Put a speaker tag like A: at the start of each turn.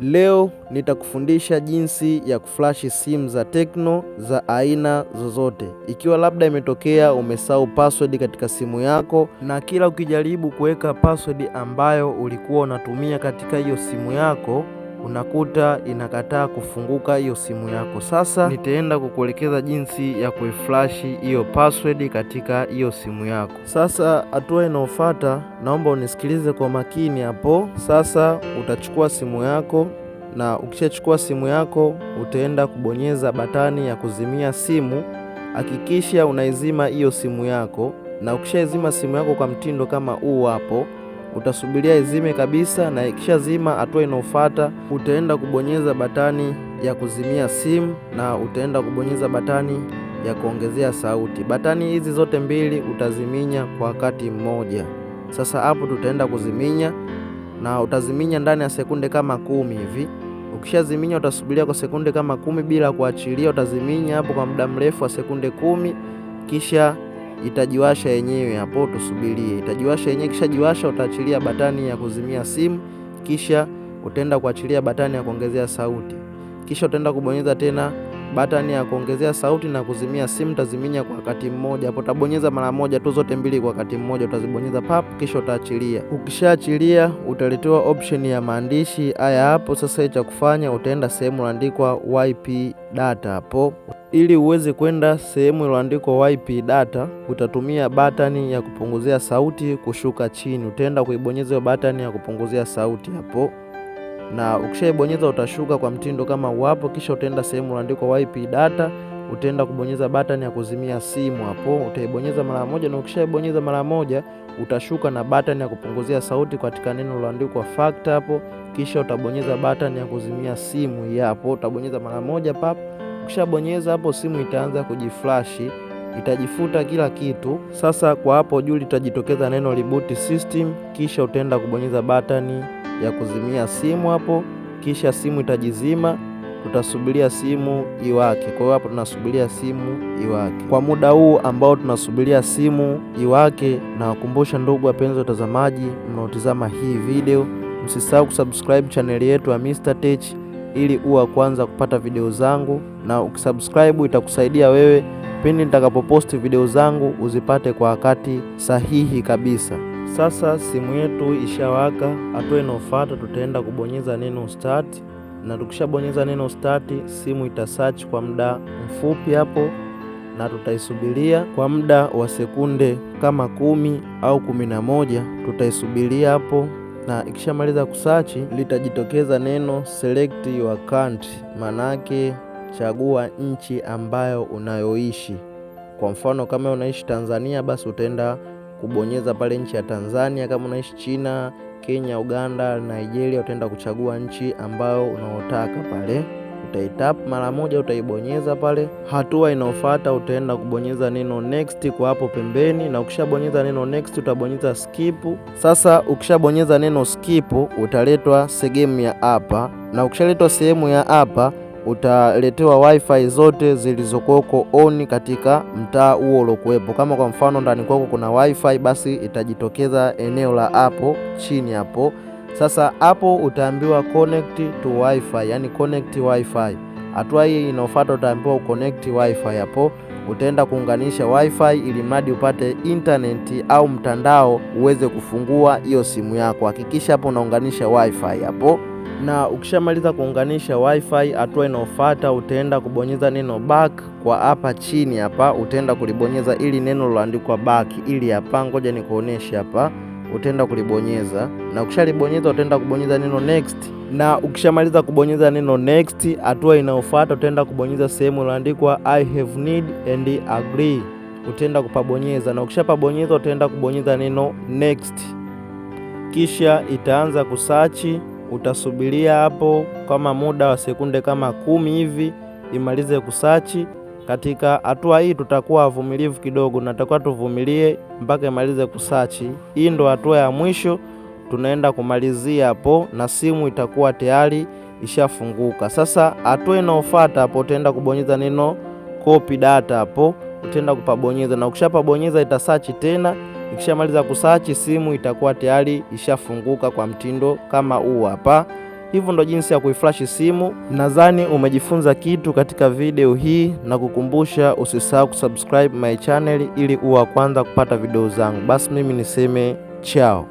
A: Leo nitakufundisha jinsi ya kuflash simu za Tecno za aina zozote. Ikiwa labda imetokea umesahau password katika simu yako, na kila ukijaribu kuweka password ambayo ulikuwa unatumia katika hiyo simu yako unakuta inakataa kufunguka hiyo simu yako. Sasa nitaenda kukuelekeza jinsi ya kuiflash hiyo password katika hiyo simu yako. Sasa hatua inayofuata, naomba unisikilize kwa makini hapo. Sasa utachukua simu yako, na ukishachukua simu yako utaenda kubonyeza batani ya kuzimia simu. Hakikisha unaizima hiyo simu yako, na ukishaizima simu yako kwa mtindo kama huu hapo, utasubiria izime kabisa, na ikishazima, hatua inayofuata utaenda kubonyeza batani ya kuzimia simu na utaenda kubonyeza batani ya kuongezea sauti. Batani hizi zote mbili utaziminya kwa wakati mmoja. Sasa hapo tutaenda kuziminya, na utaziminya ndani ya sekunde kama 10 hivi. Ukishaziminya utasubiria kwa sekunde kama 10 bila kuachilia. Utaziminya hapo kwa muda mrefu wa sekunde 10, kisha itajiwasha yenyewe. Hapo tusubirie itajiwasha yenyewe. Kisha jiwasha, utaachilia batani ya kuzimia simu, kisha utaenda kuachilia batani ya kuongezea sauti, kisha utaenda kubonyeza tena batani ya kuongezea sauti na kuzimia simu. Utaziminya kwa wakati mmoja. Hapo utabonyeza mara moja tu, zote mbili kwa wakati mmoja utazibonyeza pap, kisha utaachilia. Ukishaachilia utaletewa option ya maandishi haya hapo. Sasa cha kufanya, utaenda sehemu iliyoandikwa wipe data. Hapo ili uweze kwenda sehemu iliyoandikwa wipe data, utatumia batani ya kupunguzia sauti kushuka chini. Utaenda kuibonyeza hiyo batani ya kupunguzia sauti hapo, na ukishaibonyeza utashuka kwa mtindo kama hapo. Kisha utaenda sehemu iliyoandikwa wipe data, utaenda kubonyeza batani ya kuzimia simu hapo. Utaibonyeza mara moja, na ukishaibonyeza mara moja utashuka na batani ya kupunguzia sauti katika neno lililoandikwa factor hapo. Kisha utabonyeza batani ya kuzimia simu hapo, utabonyeza mara moja pap. Ukishabonyeza hapo, simu itaanza kujiflash, itajifuta kila kitu. Sasa kwa hapo juu litajitokeza neno reboot system, kisha utaenda kubonyeza batani ya kuzimia simu hapo, kisha simu itajizima. Tutasubiria simu iwake. Kwa hiyo hapo tunasubiria simu iwake. Kwa muda huu ambao tunasubiria simu iwake, na wakumbusha ndugu wapenzi watazamaji mnaotazama hii video, msisahau kusubscribe channel yetu ya Mr Tech ili uwe kwanza kupata video zangu, na ukisubscribe itakusaidia wewe pindi nitakapoposti video zangu uzipate kwa wakati sahihi kabisa. Sasa simu yetu ishawaka. Hatua inayofuata tutaenda kubonyeza neno start, na tukishabonyeza neno start, simu itasearch kwa muda mfupi hapo, na tutaisubiria kwa muda wa sekunde kama 10 au 11. Tutaisubiria hapo, na ikishamaliza kusearch litajitokeza neno select your country, manake chagua nchi ambayo unayoishi. Kwa mfano kama unaishi Tanzania, basi utaenda kubonyeza pale nchi ya Tanzania. Kama unaishi China, Kenya, Uganda, Nigeria, utaenda kuchagua nchi ambayo unaotaka pale. Utaitap mara moja, utaibonyeza pale. Hatua inayofuata utaenda kubonyeza neno next kwa hapo pembeni, na ukishabonyeza neno next utabonyeza skip. Sasa ukishabonyeza neno skip utaletwa sehemu ya hapa, na ukishaletwa sehemu ya hapa utaletewa wifi zote zilizokoko on katika mtaa huo uliokuwepo. Kama kwa mfano ndani kwako kuna wifi, basi itajitokeza eneo la hapo chini hapo. Sasa hapo utaambiwa connect to wifi, yani connect wifi. Hatua hii inayofuata utaambiwa connect wifi hapo. Utaenda kuunganisha wifi ili mradi upate internet au mtandao uweze kufungua hiyo simu yako. Hakikisha hapo unaunganisha wifi hapo, na ukishamaliza kuunganisha wifi, hatua inayofuata utaenda kubonyeza neno back kwa hapa chini hapa. Utaenda kulibonyeza ili neno liloandikwa back, ili hapa, ngoja nikuoneshe hapa. Utaenda kulibonyeza, na ukishalibonyeza utaenda kubonyeza neno next, na ukishamaliza kubonyeza neno next, hatua inayofuata utaenda kubonyeza sehemu iliyoandikwa I have need and agree. Utaenda kupabonyeza, na ukishapabonyeza utaenda kubonyeza neno next, kisha itaanza kusearch. Utasubiria hapo kama muda wa sekunde kama 10 hivi imalize kusearch. Katika hatua hii tutakuwa wavumilivu kidogo, na tutakuwa tuvumilie mpaka imalize kusearch. Hii ndo hatua ya mwisho, tunaenda kumalizia hapo, na simu itakuwa tayari ishafunguka. Sasa hatua inayofuata hapo utaenda kubonyeza neno copy data hapo, utaenda kupabonyeza, na ukishapabonyeza itasearch tena. Ikishamaliza kusearch, simu itakuwa tayari ishafunguka kwa mtindo kama huu hapa. Hivyo ndo jinsi ya kuiflash simu. Nadhani umejifunza kitu katika video hii, na kukumbusha usisahau kusubscribe my channel ili uwe wa kwanza kupata video zangu. Basi mimi niseme chao.